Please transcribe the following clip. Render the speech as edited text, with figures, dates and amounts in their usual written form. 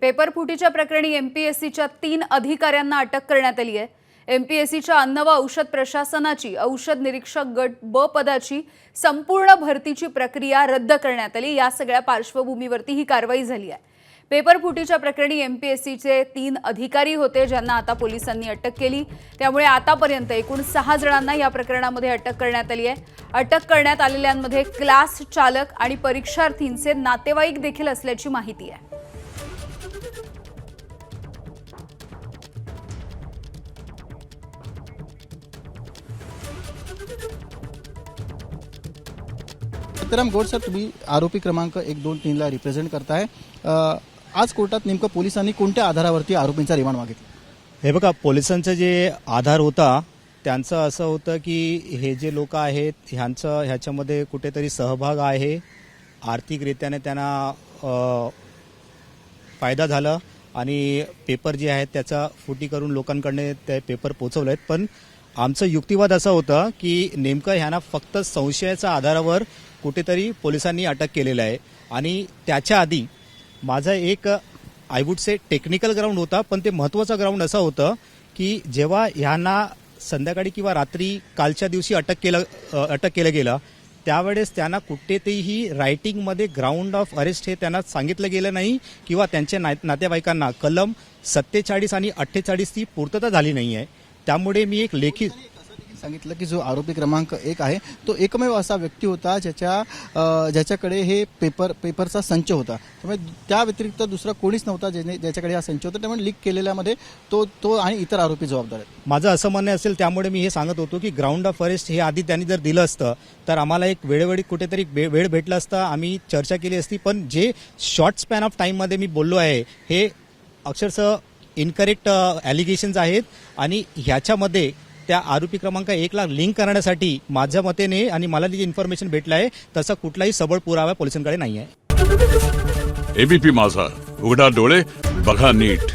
Paper फुटीच्या प्रकरणी एमपीएससीच्या 3 अधिकाऱ्यांना अटक करण्यात आली आहे। एमपीएससीच्या अन्न व औषध प्रशासनाची औषध निरीक्षक गट ब पदाची संपूर्ण भरतीची प्रक्रिया रद्द करण्यात आली। या सगळ्या पार्श्वभूमीवरती ही कारवाई झाली आहे। पेपर फुटीच्या प्रकरणी एमपीएससीचे 3 अधिकारी होते ज्यांना आता पोलिसांनी अटक केली। त्यामुळे आतापर्यंत एकूण 6 जणांना या प्रकरणामध्ये अटक करण्यात आली आहे। अटक करण्यात आलेल्यांमध्ये क्लास चालक आणि परीक्षार्थींचे नातेवाईक देखील असल्याची माहिती आहे। सीताराम गौड सर, तुम्ही आरोपी क्रमांक 1, 2, 3 ला रिप्रेझेंट करताय। आज कोर्टात नेमकं पोलिसांनी कोणत्या आधारावरती आरोपींचा रिमांड मागितला? हे बघा, पोलिसांचा जे आधार होता त्यांचं असं होतं की हे जे लोक आहेत ह्याच्यामध्ये कुठेतरी सहभाग आहे, आर्थिकरित्याने त्यांना फायदा झाला आणि पेपर जे आहेत त्याचा फुटी करून लोकांकडे ते पेपर पोहोचवलेत। पण आमचं युक्तिवाद असा होता की नेमकं ह्यांना फक्त संशयाच्या आधारावर कुठेतरी पोलिसांनी अटक केलेलं आहे आणि त्याच्या आधी माझा एक I would say technical ground होता, पण ते महत्त्वाचं ग्राउंड असं होतं की जेव्हा ह्यांना संध्याकाळी किंवा रात्री कालच्या दिवशी अटक केलं गेलं त्यावेळेस त्यांना कुठेतरी रायटिंगमध्ये ग्राउंड ऑफ अरेस्ट हे त्यांना सांगितलं गेलं नाही किंवा त्यांच्या नातेवाईकांना कलम 47 आणि 48 ची पूर्तता झाली नाही आहे। त्यामुळे मी एक लेखी सांगितलं की जो आरोपी क्रमांक 1 आहे तो एकमेव असा व्यक्ती होता ज्याच्याकडे हे पेपरचा संच होता। त्यामुळे त्या व्यतिरिक्त दुसरा कोणीच नव्हता ज्याच्याकडे हा संच होता। त्यामुळे लीक केलेल्यामध्ये तो आणि इतर आरोपी जबाबदार आहेत माझं असं म्हणणं असेल। त्यामुळे मी हे सांगत होतो की ग्राउंड ऑफ अरेस्ट हे आधी त्यांनी जर दिलं असतं तर आम्हाला एक वेळोवेळी कुठेतरी वेळ भेटला असता, आम्ही चर्चा केली असती। पण जे शॉर्ट स्पॅन ऑफ टाईममध्ये मी बोललो आहे हे अक्षरशः इनकरेक्ट ॲलिगेशन्स आहेत आणि ह्याच्यामध्ये त्या आरोपी क्रमांक 1 ला लिंक करण्यासाठी माझ्या मतेने आणि मला जी इन्फॉर्मेशन भेटलं आहे तसा कुठलाही सबळ पुरावा पोलिसांकडे नाही आहे। एबीपी माझा, उघडा डोळे बघा नीट।